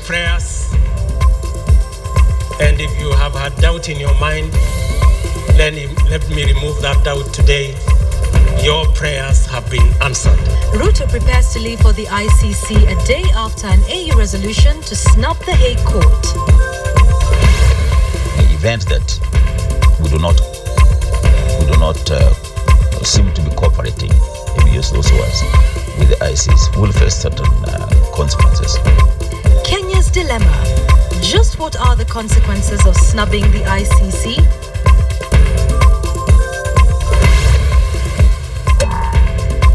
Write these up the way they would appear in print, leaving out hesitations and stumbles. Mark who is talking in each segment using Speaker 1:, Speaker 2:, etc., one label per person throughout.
Speaker 1: prayers. And if you have had doubt in your mind, let me remove that doubt today. Your prayers have been answered.
Speaker 2: Ruto prepares to leave for the ICC a day after an AU resolution to snub the Hague court.
Speaker 3: The event that we do not seem to be cooperating, if we use those words, with the ICC will face certain consequences.
Speaker 2: Kenya's dilemma. Just what are the consequences of snubbing the ICC?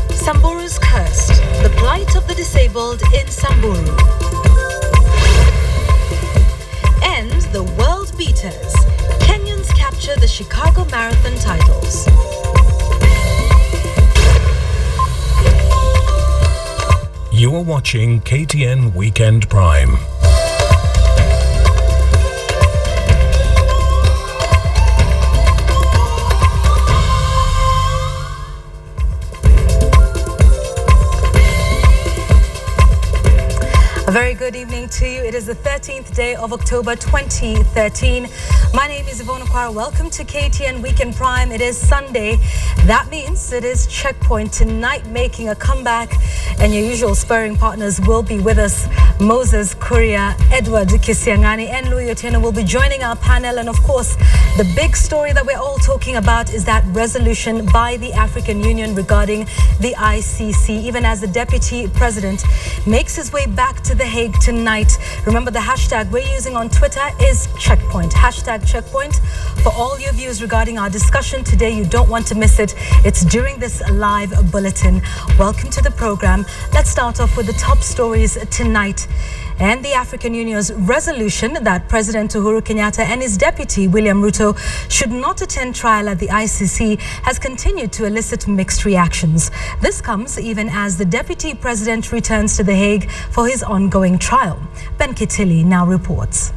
Speaker 2: Samburu's cursed. The plight of the disabled in Samburu. And the world beaters. Kenyans capture the Chicago Marathon titles.
Speaker 4: You are watching KTN Weekend Prime.
Speaker 2: A very good evening to you. It is the 13th day of October 2013. My name is Yvonne Okwara. Welcome to KTN Weekend Prime. It is Sunday. That means it is Checkpoint tonight, making a comeback. And your usual spurring partners will be with us. Moses Kuria, Edward Kisiangani, and Louis Otieno will be joining our panel. And of course, the big story that we're all talking about is that resolution by the African Union regarding the ICC, even as the Deputy President makes his way back to The Hague tonight. Remember, the hashtag we're using on Twitter is Checkpoint. Hashtag Checkpoint. For all your views regarding our discussion today, you don't want to miss it. It's during this live bulletin. Welcome to the program. Let's start off with the top stories tonight. And the African Union's resolution that President Uhuru Kenyatta and his deputy William Ruto should not attend trial at the ICC has continued to elicit mixed reactions. This comes even as the deputy president returns to The Hague for his ongoing trial. Ben Kitili now reports.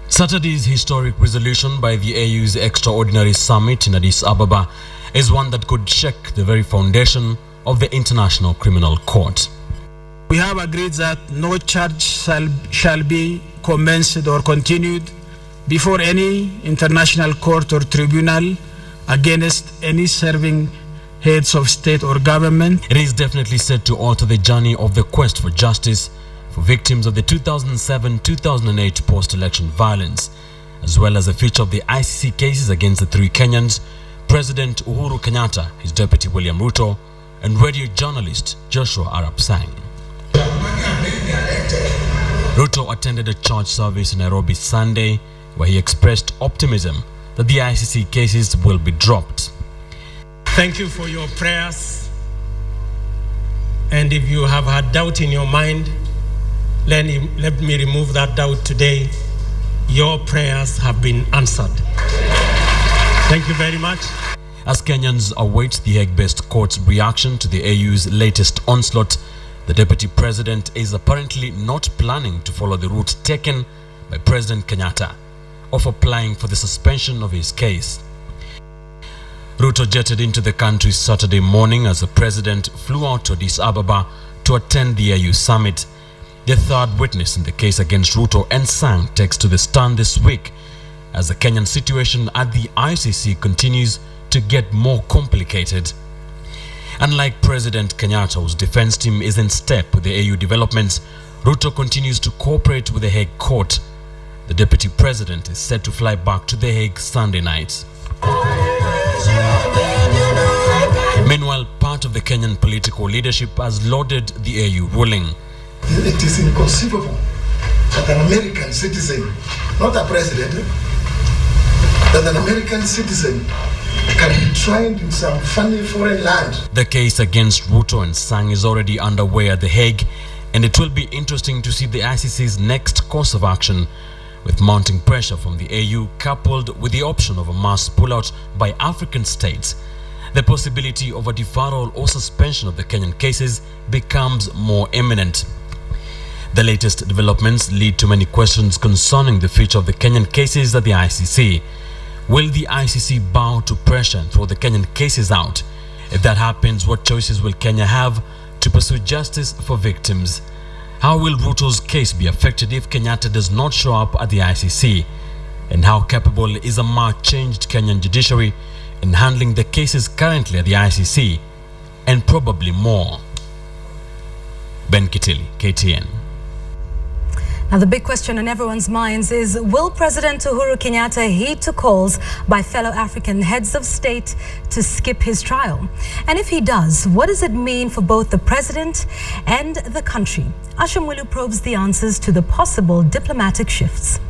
Speaker 5: Saturday's historic resolution by the AU's extraordinary summit in Addis Ababa is one that could shake the very foundation of the International Criminal Court.
Speaker 6: We have agreed that no charge shall be commenced or continued before any international court or tribunal against any serving heads of state or government.
Speaker 5: It is definitely set to alter the journey of the quest for justice for victims of the 2007-2008 post-election violence, as well as the future of the ICC cases against the three Kenyans, President Uhuru Kenyatta, his deputy William Ruto, and radio journalist Joshua Arap Sang. Ruto attended a church service in Nairobi Sunday, where he expressed optimism that the ICC cases will be dropped.
Speaker 1: Thank you for your prayers. And if you have had doubt in your mind, let me remove that doubt today. Your prayers have been answered. Thank you very much.
Speaker 5: As Kenyans await the Hague-based court's reaction to the AU's latest onslaught, the deputy president is apparently not planning to follow the route taken by President Kenyatta of applying for the suspension of his case. Ruto jetted into the country Saturday morning as the president flew out to Addis Ababa to attend the AU summit. The third witness in the case against Ruto and Sang takes to the stand this week as the Kenyan situation at the ICC continues to get more complicated. Unlike President Kenyatta, whose defense team is in step with the AU developments, Ruto continues to cooperate with the Hague court. The deputy president is set to fly back to The Hague Sunday night. Meanwhile, part of the Kenyan political leadership has lauded the AU ruling.
Speaker 7: It is inconceivable that an American citizen, not a president, that an American citizen can be tried in some funny foreign land. The
Speaker 5: case against Ruto and Sang is already underway at The Hague, and it will be interesting to see the ICC's next course of action, with mounting pressure from the AU coupled with the option of a mass pullout by African states. The possibility of a deferral or suspension of the Kenyan cases becomes more imminent. The latest developments lead to many questions concerning the future of the Kenyan cases at the ICC. Will the ICC bow to pressure and throw the Kenyan cases out? If that happens, what choices will Kenya have to pursue justice for victims? How will Ruto's case be affected if Kenyatta does not show up at the ICC? And how capable is a much-changed Kenyan judiciary in handling the cases currently at the ICC? And probably more. Ben Kitili, KTN.
Speaker 2: Now, the big question on everyone's minds is, will President Uhuru Kenyatta heed to calls by fellow African heads of state to skip his trial? And if he does, what does it mean for both the president and the country? Ashamwilu probes the answers to the possible diplomatic shifts.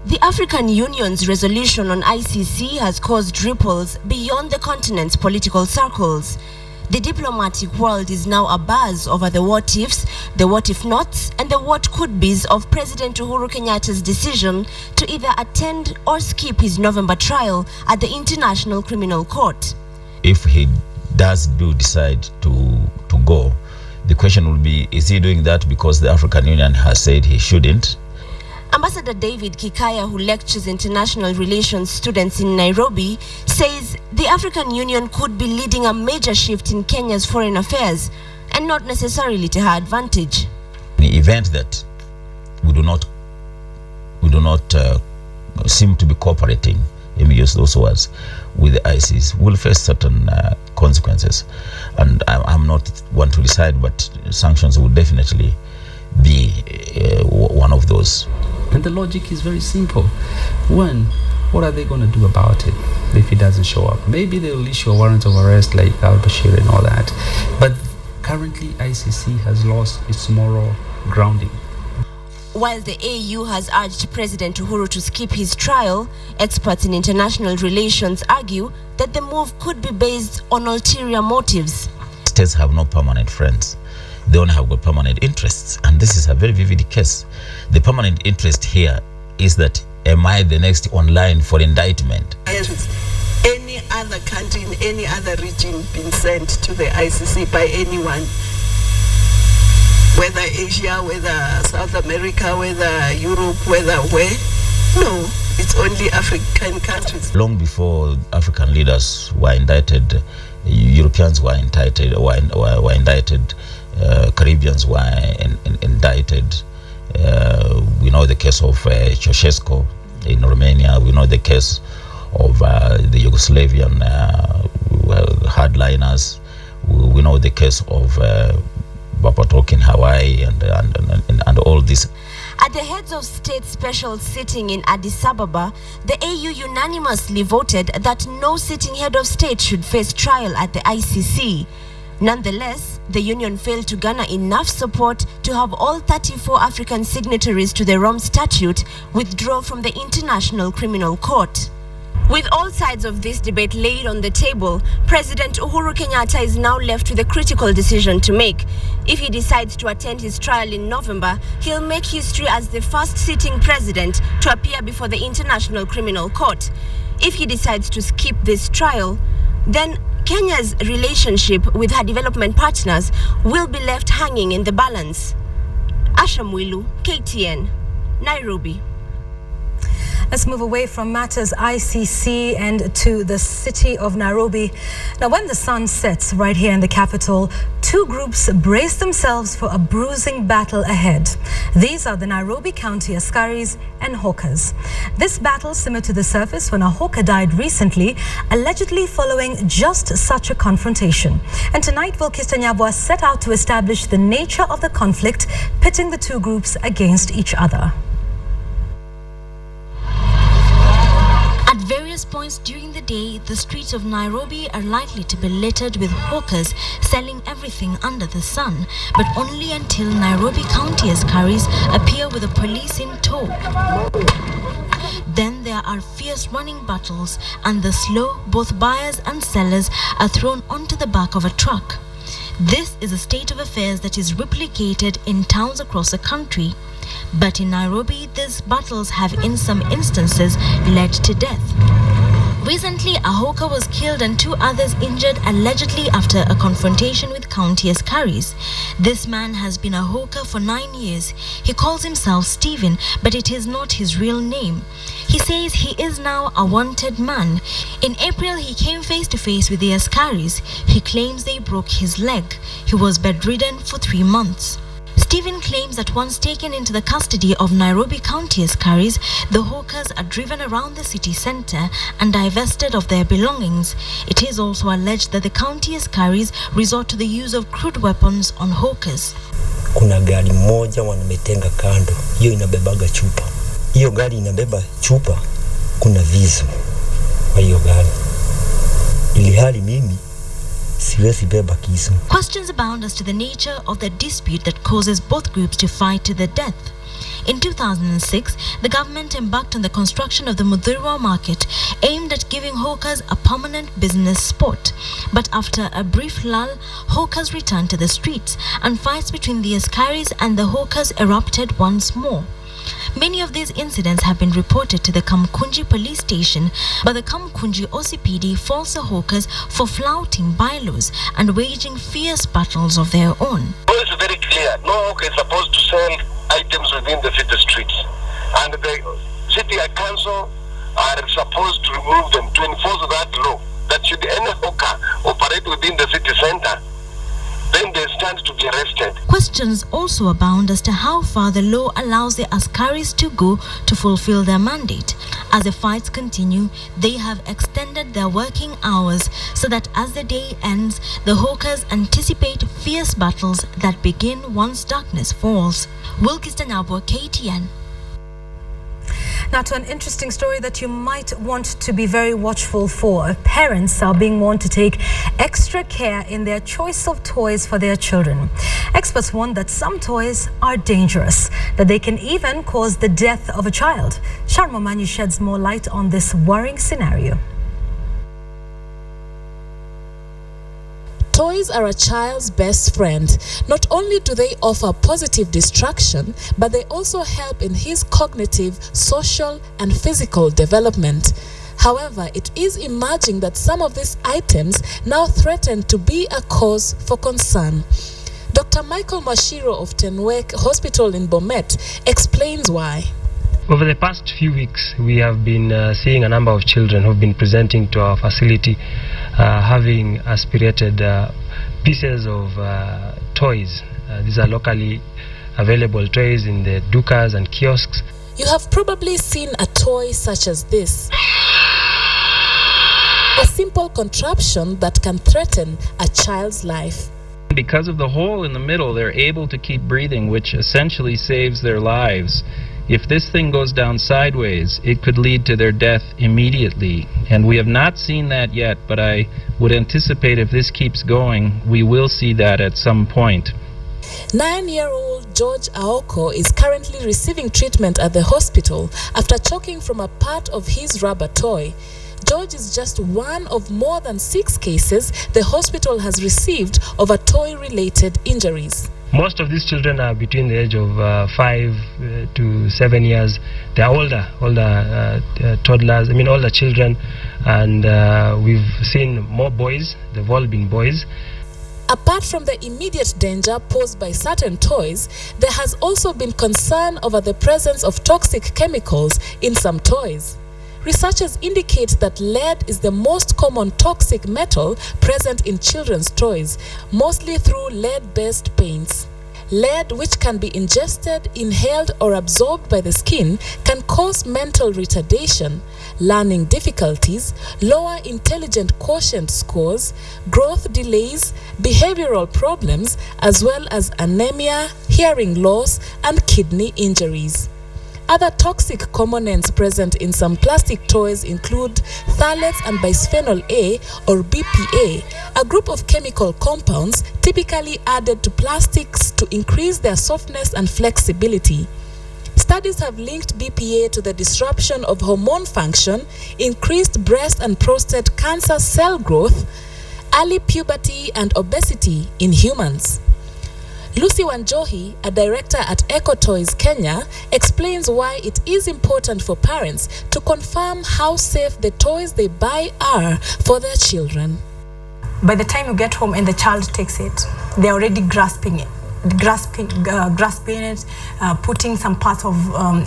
Speaker 8: The African Union's resolution on ICC has caused ripples beyond the continent's political circles. The diplomatic world is now abuzz over the what-ifs, the what-if-nots, and the what-could-bes of President Uhuru Kenyatta's decision to either attend or skip his November trial at the International Criminal Court.
Speaker 3: If he does decide to go, the question will be, is he doing that because the African Union has said he shouldn't?
Speaker 8: Ambassador David Kikaya, who lectures international relations students in Nairobi, says the African Union could be leading a major shift in Kenya's foreign affairs, and not necessarily to her advantage.
Speaker 3: In the event that we do not seem to be cooperating, let me use those words, with the ICC, will face certain consequences. And I'm not one to decide, but sanctions will definitely be one of those.
Speaker 9: And the logic is very simple. One, what are they going to do about it if he doesn't show up? Maybe they'll issue a warrant of arrest like al-Bashir and all that. But currently, ICC has lost its moral grounding.
Speaker 8: While the AU has urged President Uhuru to skip his trial, experts in international relations argue that the move could be based on ulterior motives.
Speaker 3: States have no permanent friends. They only have got permanent interests. And this is a very vivid case. The permanent interest here is that, am I the next online for indictment?
Speaker 10: Any other country in any other region been sent to the ICC by anyone? Whether Asia, whether South America, whether Europe, whether where? No, it's only African countries.
Speaker 3: Long before African leaders were indicted, Europeans were indicted, Caribbeans were indicted. We know the case of Ceausescu in Romania. We know the case of the Yugoslavian hardliners. We know the case of Bapatok in Hawaii and all this.
Speaker 8: At the heads of state special sitting in Addis Ababa, the AU unanimously voted that no sitting head of state should face trial at the ICC. Nonetheless, the union failed to garner enough support to have all 34 African signatories to the Rome Statute withdraw from the International Criminal Court. With all sides of this debate laid on the table, President Uhuru Kenyatta is now left with a critical decision to make. If he decides to attend his trial in November, he'll make history as the first sitting president to appear before the International Criminal Court. If he decides to skip this trial, then Kenya's relationship with her development partners will be left hanging in the balance. Ashamwilu, KTN, Nairobi.
Speaker 2: Let's move away from matters ICC and to the city of Nairobi. Now, when the sun sets right here in the capital, two groups brace themselves for a bruising battle ahead. These are the Nairobi County Askaris and hawkers. This battle similar to the surface when a hawker died recently, allegedly following just such a confrontation. And tonight, Wilkista Nyabwa set out to establish the nature of the conflict, pitting the two groups against each other.
Speaker 11: At various points during the day, the streets of Nairobi are likely to be littered with hawkers selling everything under the sun, but only until Nairobi County Askaris appear with the police in tow. Then there are fierce running battles, and the slow, both buyers and sellers are thrown onto the back of a truck. This is a state of affairs that is replicated in towns across the country. But in Nairobi, these battles have in some instances led to death. Recently, a hawker was killed and two others injured allegedly after a confrontation with county askaris. This man has been a hawker for 9 years. He calls himself Stephen, but it is not his real name. He says he is now a wanted man. In April, he came face to face with the askaris. He claims they broke his leg. He was bedridden for 3 months. Stephen claims that once taken into the custody of Nairobi County askaris, the hawkers are driven around the city centre and divested of their belongings. It is also alleged that the county askaris resort to the use of crude weapons on hawkers.
Speaker 12: Kuna gari moja wametenga kando, hiyo inabebaga chupa. Hiyo gari inabeba chupa, kuna visu kwa hiyo gari. Ili hali mimi siwezi beba kisu.
Speaker 11: Questions abound as to the nature of the dispute that causes both groups to fight to the death. In 2006, the government embarked on the construction of the Muthurwa market, aimed at giving hawkers a permanent business spot. But after a brief lull, hawkers returned to the streets, and fights between the askaris and the hawkers erupted once more. Many of these incidents have been reported to the Kamkunji police station, but the Kamkunji OCPD faults the hawkers for flouting bylaws and waging fierce battles of their own.
Speaker 13: Well, it's very clear. No hawker is supposed to sell items within the city streets. And the city council are supposed to remove them, to enforce that law. That should any hawker operate within the city center, then they stand to be arrested.
Speaker 11: Questions also abound as to how far the law allows the askaris to go to fulfill their mandate. As the fights continue, they have extended their working hours so that as the day ends, the hawkers anticipate fierce battles that begin once darkness falls. Wilkiston Abwa, KTN.
Speaker 2: Now to an interesting story that you might want to be very watchful for. Parents are being warned to take extra care in their choice of toys for their children. Experts warn that some toys are dangerous, that they can even cause the death of a child. Sharma Manyu sheds more light on this worrying scenario.
Speaker 14: Toys are a child's best friend. Not only do they offer positive distraction, but they also help in his cognitive, social, and physical development. However, it is emerging that some of these items now threaten to be a cause for concern. Dr. Michael Mashiro of Tenwek Hospital in Bomet explains why.
Speaker 15: Over the past few weeks, we have been seeing a number of children who have been presenting to our facility having aspirated pieces of toys. These are locally available toys in the dukas and kiosks.
Speaker 14: You have probably seen a toy such as this. A simple contraption that can threaten a child's life.
Speaker 16: Because of the hole in the middle, they're able to keep breathing, which essentially saves their lives. If this thing goes down sideways, it could lead to their death immediately. And we have not seen that yet, but I would anticipate if this keeps going, we will see that at some point.
Speaker 14: 9-year-old George Aoko is currently receiving treatment at the hospital after choking from a part of his rubber toy. George is just one of more than 6 cases the hospital has received of toy-related injuries.
Speaker 15: Most of these children are between the age of 5 to 7 years. They are older toddlers, older children, and we've seen more boys. They've all been boys.
Speaker 14: Apart from the immediate danger posed by certain toys, there has also been concern over the presence of toxic chemicals in some toys. Researchers indicate that lead is the most common toxic metal present in children's toys, mostly through lead-based paints. Lead, which can be ingested, inhaled, or absorbed by the skin, can cause mental retardation, learning difficulties, lower intelligent quotient scores, growth delays, behavioral problems, as well as anemia, hearing loss, and kidney injuries. Other toxic components present in some plastic toys include phthalates and bisphenol A or BPA, a group of chemical compounds typically added to plastics to increase their softness and flexibility. Studies have linked BPA to the disruption of hormone function, increased breast and prostate cancer cell growth, early puberty, and obesity in humans. Lucy Wanjohi, a director at Eco Toys Kenya, explains why it is important for parents to confirm how safe the toys they buy are for their children.
Speaker 17: By the time you get home and the child takes it, they're already grasping it, putting some parts of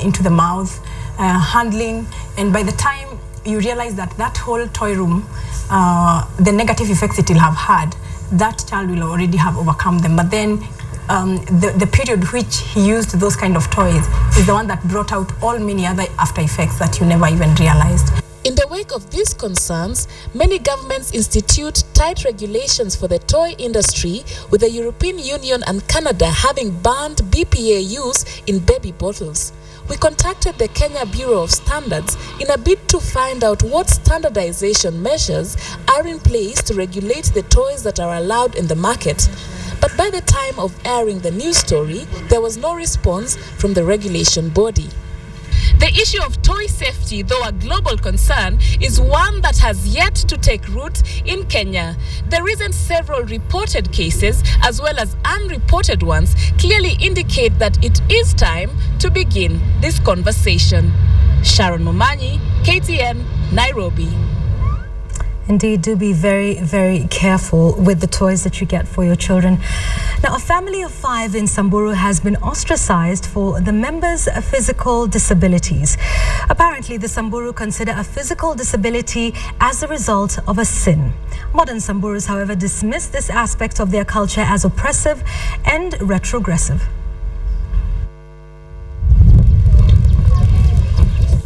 Speaker 17: into the mouth, handling, and by the time you realize that that whole toy room, the negative effects it will have had, that child will already have overcome them. But then the period which he used those kind of toys is the one that brought out all many other after effects that you never even realized.
Speaker 14: In the wake of these concerns, many governments institute tight regulations for the toy industry, with the European Union and Canada having banned BPA use in baby bottles. We contacted the Kenya Bureau of Standards in a bid to find out what standardization measures are in place to regulate the toys that are allowed in the market. But by the time of airing the news story, there was no response from the regulation body. The issue of toy safety, though a global concern, is one that has yet to take root in Kenya. The recent several reported cases, as well as unreported ones, clearly indicate that it is time to begin this conversation. Sharon Momanyi, KTN, Nairobi.
Speaker 2: Indeed, do be very, very careful with the toys that you get for your children. Now, a family of 5 in Samburu has been ostracized for the members' physical disabilities. Apparently, the Samburu consider a physical disability as a result of a sin. Modern Samburus, however, dismiss this aspect of their culture as oppressive and retrogressive.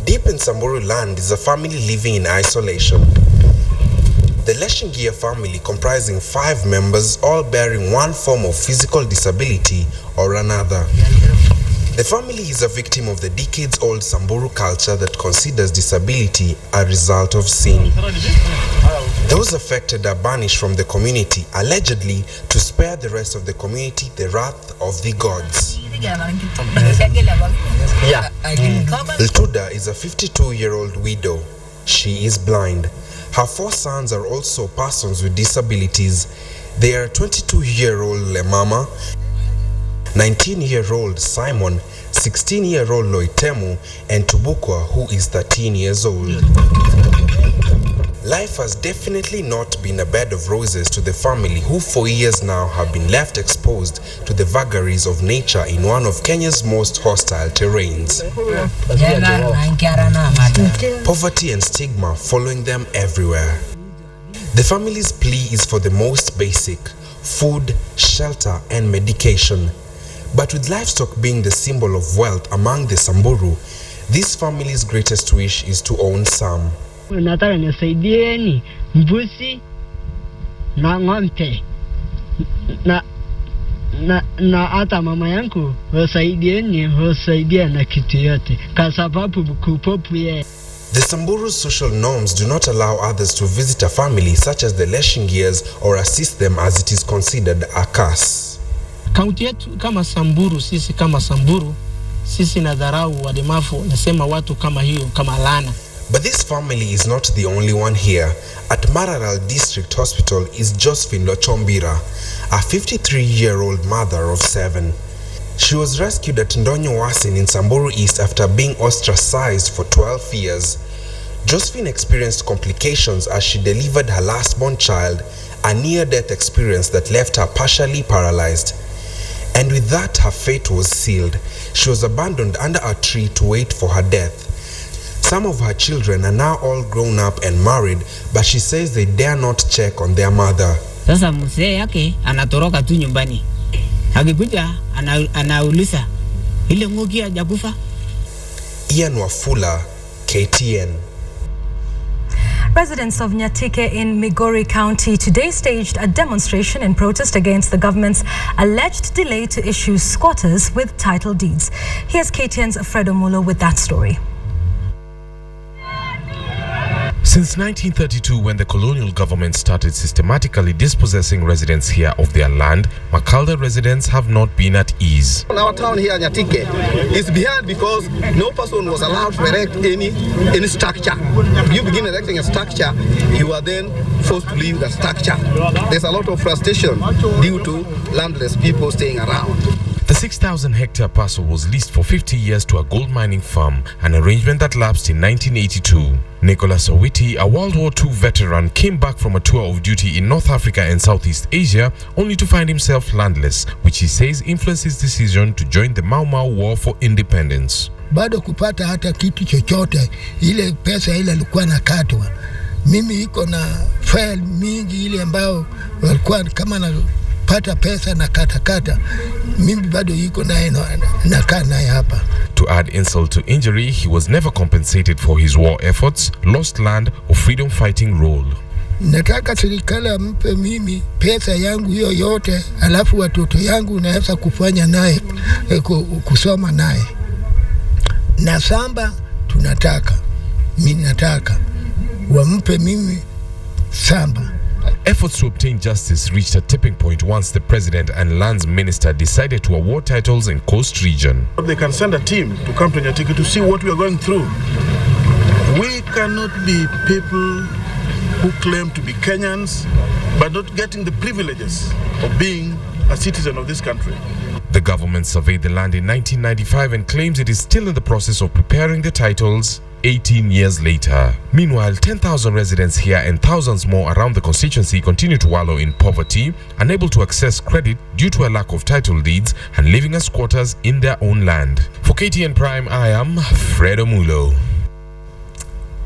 Speaker 18: Deep in Samburu land is a family living in isolation. The Leshingia family, comprising 5 members, all bearing one form of physical disability or another. The family is a victim of the decades-old Samburu culture that considers disability a result of sin. Those affected are banished from the community, allegedly to spare the rest of the community the wrath of the gods. Ltuda is a 52-year-old widow. She is blind. Her 4 sons are also persons with disabilities. They are 22-year-old Lemama, 19-year-old Simon, 16-year-old Loitemu, and Tubukwa, who is 13 years old. Life has definitely not been a bed of roses to the family, who for years now have been left exposed to the vagaries of nature in one of Kenya's most hostile terrains. Poverty and stigma following them everywhere. The family's plea is for the most basic: food, shelter, and medication. But with livestock being the symbol of wealth among the Samburu, this family's greatest wish is to own some.
Speaker 19: Nataka nisaidieni mbuzi na ng'ombe na hata mama yangu wasaidieni na kitu yote kwa sababu kupopu ye.
Speaker 18: The Samburu's social norms do not allow others to visit a family such as the Leshingias or assist them, as it is considered a curse.
Speaker 6: Kaunti yetu kama Samburu, sisi kama Samburu, sisi na dharau walemavu, nasema watu kama hiyo kama laana.
Speaker 18: But this family is not the only one here. At Mararal District Hospital is Josephine Lochombira, a 53-year-old mother of 7. She was rescued at Ndonyo Wasin in Samburu East after being ostracized for 12 years. Josephine experienced complications as she delivered her last-born child, a near-death experience that left her partially paralyzed. And with that, her fate was sealed. She was abandoned under a tree to wait for her death. Some of her children are now all grown up and married, but she says they dare not check on their mother.
Speaker 19: Sasa mzee yake anatoroka tu nyumbani. Akikuja anauliza ile ngoki hajakufa.
Speaker 18: Ian Wafula, KTN.
Speaker 2: Residents of Nyatike in Migori County today staged a demonstration in protest against the government's alleged delay to issue squatters with title deeds. Here's KTN's Fredo Mulo with that story.
Speaker 20: Since 1932, when the colonial government started systematically dispossessing residents here of their land, Makalda residents have not been at ease.
Speaker 21: Our town here, Nyatike, is behind because no person was allowed to erect any structure. If you begin erecting a structure, you are then forced to leave the structure. There's a lot of frustration due to landless people staying around.
Speaker 20: The 6,000-hectare parcel was leased for 50 years to a gold mining firm, an arrangement that lapsed in 1982. Nicholas Owiti, a World War II veteran, came back from a tour of duty in North Africa and Southeast Asia, only to find himself landless, which he says influenced his decision to join the Mau Mau War for independence.
Speaker 22: Bado kupata hata kitu chochote, ile pesa ile ilikuwa nakatwa. Mimi iko na file mingi ile ambayo walikuwa kama nikipata pesa na kata mimi bado yuko naye nakaa naye hapa.
Speaker 20: To add insult to injury, he was never compensated for his war efforts, lost land or freedom fighting role.
Speaker 22: Nataka serikali ampe mimi pesa yangu hiyo yote, alafu watoto yangu naweza kufanya naye kusoma naye. Na samba mimi nataka wampe mimi samba.
Speaker 20: Efforts to obtain justice reached a tipping point once the president and lands minister decided to award titles in Coast Region.
Speaker 1: They can send a team to come to Nyatike to see what we are going through. We cannot be people who claim to be Kenyans but not getting the privileges of being a citizen of this country.
Speaker 20: The government surveyed the land in 1995 and claims it is still in the process of preparing the titles 18 years later. Meanwhile, 10,000 residents here and thousands more around the constituency continue to wallow in poverty, unable to access credit due to a lack of title deeds and living as squatters in their own land. For KTN Prime, I am Fred Omulo.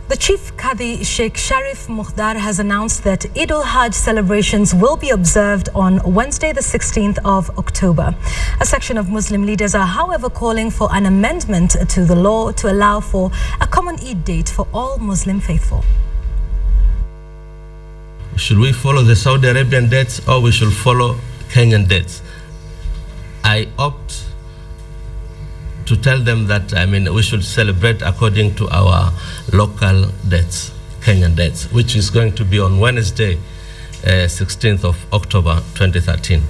Speaker 2: The Chief Qadi Sheikh Sharif Mukhtar has announced that Eid al-Hajj celebrations will be observed on Wednesday the 16th of October. A section of Muslim leaders are however calling for an amendment to the law to allow for a common Eid date for all Muslim faithful.
Speaker 4: Should we follow the Saudi Arabian dates or we should follow Kenyan dates? I opt to tell them that we should celebrate according to our local dates, Kenyan dates, which is going to be on Wednesday, 16th of October 2013.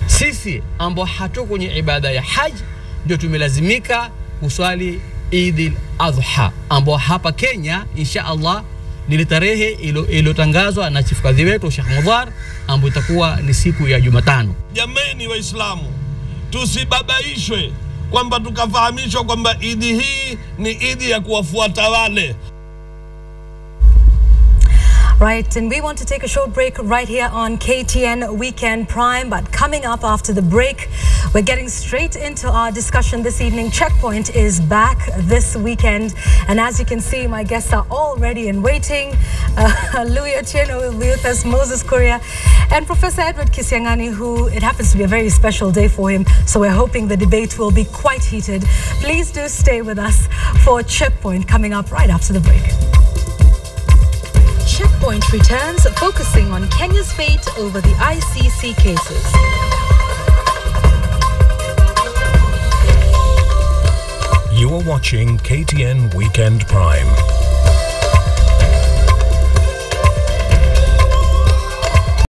Speaker 23: Sisi ambao hatuko kwenye ibada ya Haji ndio tumelazimika kuswali Eid al-Adha ambao hapa Kenya insha Allah ni tarehe iliyotangazwa na Chief Kadhi wetu Sheikh Mudhar ambao itakuwa ni siku ya Jumatano.
Speaker 24: Jameni Waislamu, tusibabaishwe kwamba tukafahamishwa kwamba Idi hii ni Idi ya kuwafuata wale.
Speaker 2: Right, and we want to take a short break right here on KTN Weekend Prime. But coming up after the break, we're getting straight into our discussion this evening. Checkpoint is back this weekend. And as you can see, my guests are all ready and waiting. Louis Otieno will be with us, Moses Kuria, and Professor Edward Kisiangani, who it happens to be a very special day for him. So we're hoping the debate will be quite heated. Please do stay with us for Checkpoint coming up right after the break. Checkpoint returns, focusing on Kenya's fate over the ICC cases.
Speaker 25: You are watching KTN Weekend Prime.